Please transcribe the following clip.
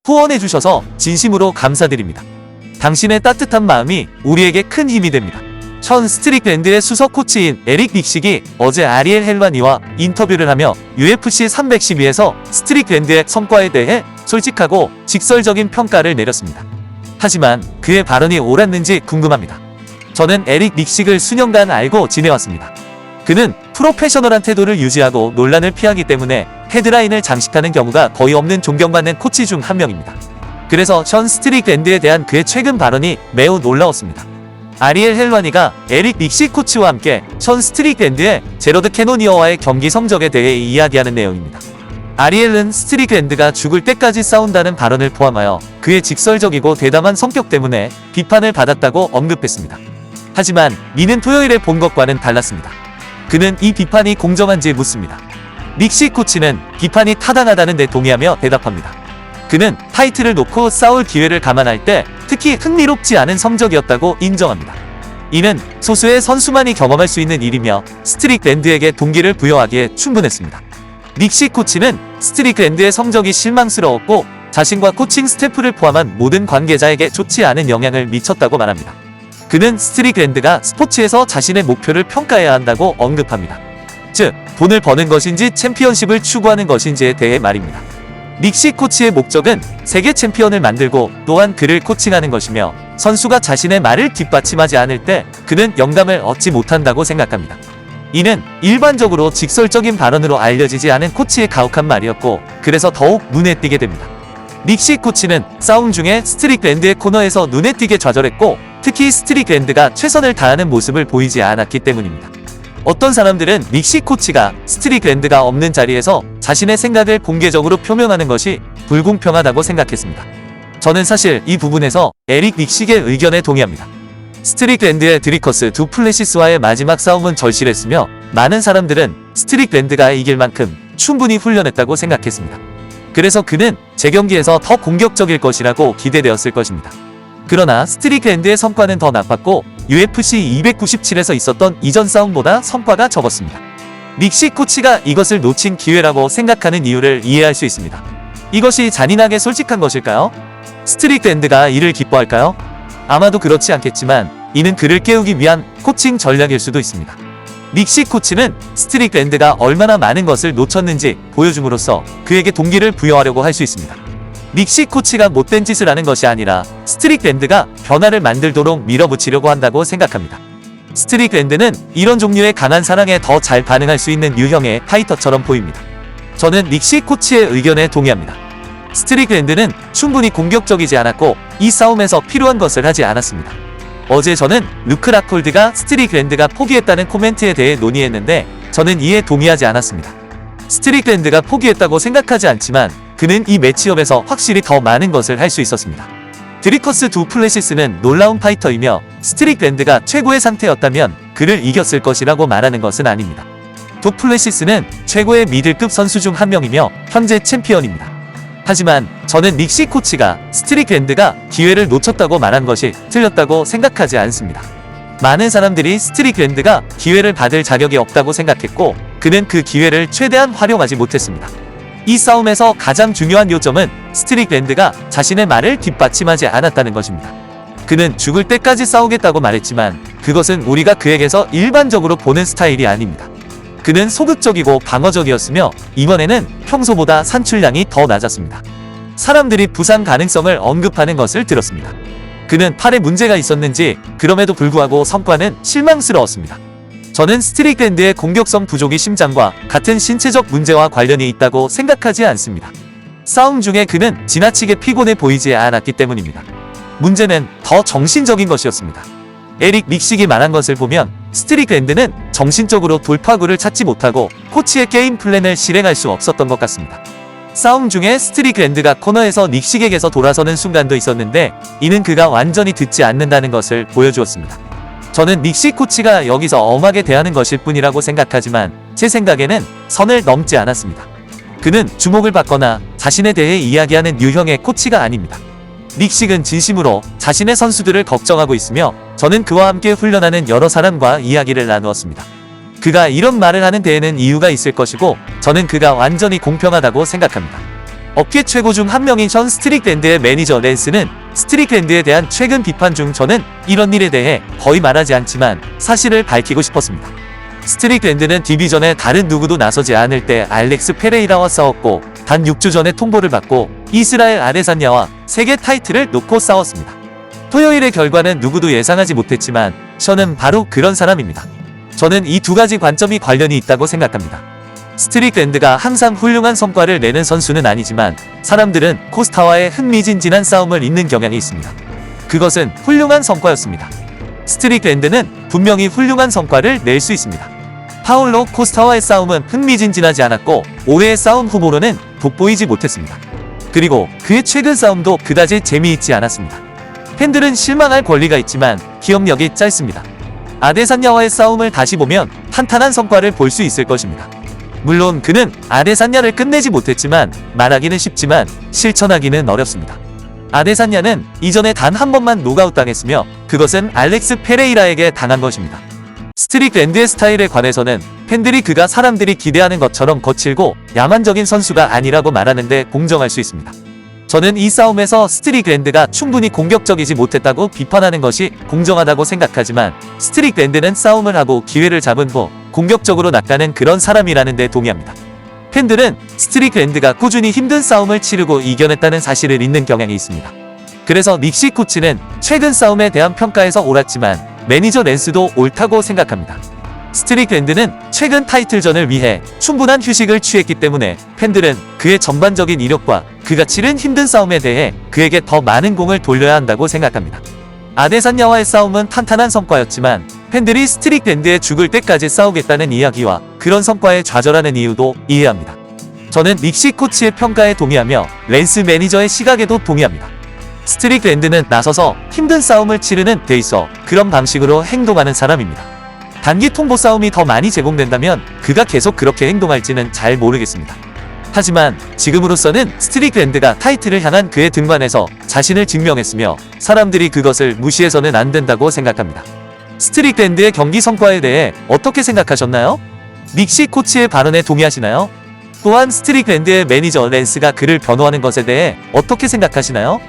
후원해주셔서 진심으로 감사드립니다. 당신의 따뜻한 마음이 우리에게 큰 힘이 됩니다. 천 스트릭랜드의 수석 코치인 에릭 닉식이 어제 아리엘 헬와니와 인터뷰를 하며 UFC 312에서 스트릭랜드의 성과에 대해 솔직하고 직설적인 평가를 내렸습니다. 하지만 그의 발언이 옳았는지 궁금합니다. 저는 에릭 닉식을 수년간 알고 지내왔습니다. 그는 프로페셔널한 태도를 유지하고 논란을 피하기 때문에 헤드라인을 장식하는 경우가 거의 없는 존경받는 코치 중 한 명입니다. 그래서 션 스트릭랜드에 대한 그의 최근 발언이 매우 놀라웠습니다. 아리엘 헬와니가 에릭 닉식 코치와 함께 션 스트릭랜드의 제러드 캐노니어와의 경기 성적에 대해 이야기하는 내용입니다. 아리엘은 스트릭랜드가 죽을 때까지 싸운다는 발언을 포함하여 그의 직설적이고 대담한 성격 때문에 비판을 받았다고 언급했습니다. 하지만 미는 토요일에 본 것과는 달랐습니다. 그는 이 비판이 공정한지 묻습니다. 닉식 코치는 비판이 타당하다는 데 동의하며 대답합니다. 그는 타이틀을 놓고 싸울 기회를 감안할 때 특히 흥미롭지 않은 성적이었다고 인정합니다. 이는 소수의 선수만이 경험할 수 있는 일이며 스트릭랜드에게 동기를 부여하기에 충분했습니다. 닉식 코치는 스트릭랜드의 성적이 실망스러웠고 자신과 코칭 스태프를 포함한 모든 관계자에게 좋지 않은 영향을 미쳤다고 말합니다. 그는 스트릭랜드가 스포츠에서 자신의 목표를 평가해야 한다고 언급합니다. 즉, 돈을 버는 것인지 챔피언십을 추구하는 것인지에 대해 말입니다. 닉식 코치의 목적은 세계 챔피언을 만들고 또한 그를 코칭하는 것이며 선수가 자신의 말을 뒷받침하지 않을 때 그는 영감을 얻지 못한다고 생각합니다. 이는 일반적으로 직설적인 발언으로 알려지지 않은 코치의 가혹한 말이었고 그래서 더욱 눈에 띄게 됩니다. 닉식 코치는 싸움 중에 스트릭랜드의 코너에서 눈에 띄게 좌절했고 특히 스트릭랜드가 최선을 다하는 모습을 보이지 않았기 때문입니다. 어떤 사람들은 닉식 코치가 스트릭랜드가 없는 자리에서 자신의 생각을 공개적으로 표명하는 것이 불공평하다고 생각했습니다. 저는 사실 이 부분에서 에릭 닉식의 의견에 동의합니다. 스트릭랜드의 드리커스 두 플래시스와의 마지막 싸움은 절실했으며 많은 사람들은 스트릭랜드가 이길 만큼 충분히 훈련했다고 생각했습니다. 그래서 그는 재경기에서 더 공격적일 것이라고 기대되었을 것입니다. 그러나 스트릭랜드의 성과는 더 나빴고 UFC 297에서 있었던 이전 싸움보다 성과가 적었습니다. 닉식 코치가 이것을 놓친 기회라고 생각하는 이유를 이해할 수 있습니다. 이것이 잔인하게 솔직한 것일까요? 스트릭랜드가 이를 기뻐할까요? 아마도 그렇지 않겠지만 이는 그를 깨우기 위한 코칭 전략일 수도 있습니다. 닉식 코치는 스트릭랜드가 얼마나 많은 것을 놓쳤는지 보여줌으로써 그에게 동기를 부여하려고 할 수 있습니다. 닉식 코치가 못된 짓을 하는 것이 아니라 스트릭랜드가 변화를 만들도록 밀어붙이려고 한다고 생각합니다. 스트릭랜드는 이런 종류의 강한 사랑에 더 잘 반응할 수 있는 유형의 파이터처럼 보입니다. 저는 닉식 코치의 의견에 동의합니다. 스트릭랜드는 충분히 공격적이지 않았고 이 싸움에서 필요한 것을 하지 않았습니다. 어제 저는 루크 락홀드가 스트릭랜드가 포기했다는 코멘트에 대해 논의했는데 저는 이에 동의하지 않았습니다. 스트릭랜드가 포기했다고 생각하지 않지만 그는 이 매치업에서 확실히 더 많은 것을 할 수 있었습니다. 드리커스 두 플래시스는 놀라운 파이터이며 스트릭랜드가 최고의 상태였다면 그를 이겼을 것이라고 말하는 것은 아닙니다. 두 플래시스는 최고의 미들급 선수 중 한 명이며 현재 챔피언입니다. 하지만 저는 닉식 코치가 스트릭랜드가 기회를 놓쳤다고 말한 것이 틀렸다고 생각하지 않습니다. 많은 사람들이 스트릭랜드가 기회를 받을 자격이 없다고 생각했고 그는 그 기회를 최대한 활용하지 못했습니다. 이 싸움에서 가장 중요한 요점은 스트릭랜드가 자신의 말을 뒷받침하지 않았다는 것입니다. 그는 죽을 때까지 싸우겠다고 말했지만 그것은 우리가 그에게서 일반적으로 보는 스타일이 아닙니다. 그는 소극적이고 방어적이었으며 이번에는 평소보다 산출량이 더 낮았습니다. 사람들이 부상 가능성을 언급하는 것을 들었습니다. 그는 팔에 문제가 있었는지 그럼에도 불구하고 성과는 실망스러웠습니다. 저는 스트릭랜드의 공격성 부족이 심장과 같은 신체적 문제와 관련이 있다고 생각하지 않습니다. 싸움 중에 그는 지나치게 피곤해 보이지 않았기 때문입니다. 문제는 더 정신적인 것이었습니다. 에릭 닉식이 말한 것을 보면 스트릭랜드는 정신적으로 돌파구를 찾지 못하고 코치의 게임 플랜을 실행할 수 없었던 것 같습니다. 싸움 중에 스트릭랜드가 코너에서 닉식에게서 돌아서는 순간도 있었는데 이는 그가 완전히 듣지 않는다는 것을 보여주었습니다. 저는 닉식 코치가 여기서 엄하게 대하는 것일 뿐이라고 생각하지만 제 생각에는 선을 넘지 않았습니다. 그는 주목을 받거나 자신에 대해 이야기하는 유형의 코치가 아닙니다. 닉식은 진심으로 자신의 선수들을 걱정하고 있으며 저는 그와 함께 훈련하는 여러 사람과 이야기를 나누었습니다. 그가 이런 말을 하는 데에는 이유가 있을 것이고 저는 그가 완전히 공평하다고 생각합니다. 업계 최고 중 한 명인 션 스트릭랜드의 매니저 랜스는 스트릭랜드에 대한 최근 비판 중 저는 이런 일에 대해 거의 말하지 않지만 사실을 밝히고 싶었습니다. 스트릭랜드는 데뷔 전에 다른 누구도 나서지 않을 때 알렉스 페레이라와 싸웠고 단 6주 전에 통보를 받고 이스라엘 아데사냐와 세계 타이틀을 놓고 싸웠습니다. 토요일의 결과는 누구도 예상하지 못했지만 션은 바로 그런 사람입니다. 저는 이 두 가지 관점이 관련이 있다고 생각합니다. 스트릭랜드가 항상 훌륭한 성과를 내는 선수는 아니지만 사람들은 코스타와의 흥미진진한 싸움을 잇는 경향이 있습니다. 그것은 훌륭한 성과였습니다. 스트릭랜드는 분명히 훌륭한 성과를 낼 수 있습니다. 파울로 코스타와의 싸움은 흥미진진하지 않았고 5회의 싸움 후보로는 돋보이지 못했습니다. 그리고 그의 최근 싸움도 그다지 재미있지 않았습니다. 팬들은 실망할 권리가 있지만 기억력이 짧습니다. 아데사냐와의 싸움을 다시 보면 탄탄한 성과를 볼 수 있을 것입니다. 물론 그는 아데사냐를 끝내지 못했지만 말하기는 쉽지만 실천하기는 어렵습니다. 아데사냐는 이전에 단 한 번만 노가웃 당했으며 그것은 알렉스 페레이라에게 당한 것입니다. 스트릭랜드의 스타일에 관해서는 팬들이 그가 사람들이 기대하는 것처럼 거칠고 야만적인 선수가 아니라고 말하는데 공정할 수 있습니다. 저는 이 싸움에서 스트릭랜드가 충분히 공격적이지 못했다고 비판하는 것이 공정하다고 생각하지만 스트릭랜드는 싸움을 하고 기회를 잡은 후 공격적으로 나가는 그런 사람이라는 데 동의합니다. 팬들은 스트릭랜드가 꾸준히 힘든 싸움을 치르고 이겨냈다는 사실을 잊는 경향이 있습니다. 그래서 닉시 코치는 최근 싸움에 대한 평가에서 옳았지만 매니저 랜스도 옳다고 생각합니다. 스트릭랜드는 최근 타이틀전을 위해 충분한 휴식을 취했기 때문에 팬들은 그의 전반적인 이력과 그가 치른 힘든 싸움에 대해 그에게 더 많은 공을 돌려야 한다고 생각합니다. 아데사냐와의 싸움은 탄탄한 성과였지만 팬들이 스트릭랜드에 죽을 때까지 싸우겠다는 이야기와 그런 성과에 좌절하는 이유도 이해합니다. 저는 닉시 코치의 평가에 동의하며 랜스 매니저의 시각에도 동의합니다. 스트릭랜드는 나서서 힘든 싸움을 치르는 데 있어 그런 방식으로 행동하는 사람입니다. 단기 통보 싸움이 더 많이 제공된다면 그가 계속 그렇게 행동할지는 잘 모르겠습니다. 하지만 지금으로서는 스트릭랜드가 타이틀을 향한 그의 등반에서 자신을 증명했으며 사람들이 그것을 무시해서는 안 된다고 생각합니다. 스트릭랜드의 경기 성과에 대해 어떻게 생각하셨나요? 닉시 코치의 발언에 동의하시나요? 또한 스트릭랜드의 매니저 랜스가 그를 변호하는 것에 대해 어떻게 생각하시나요?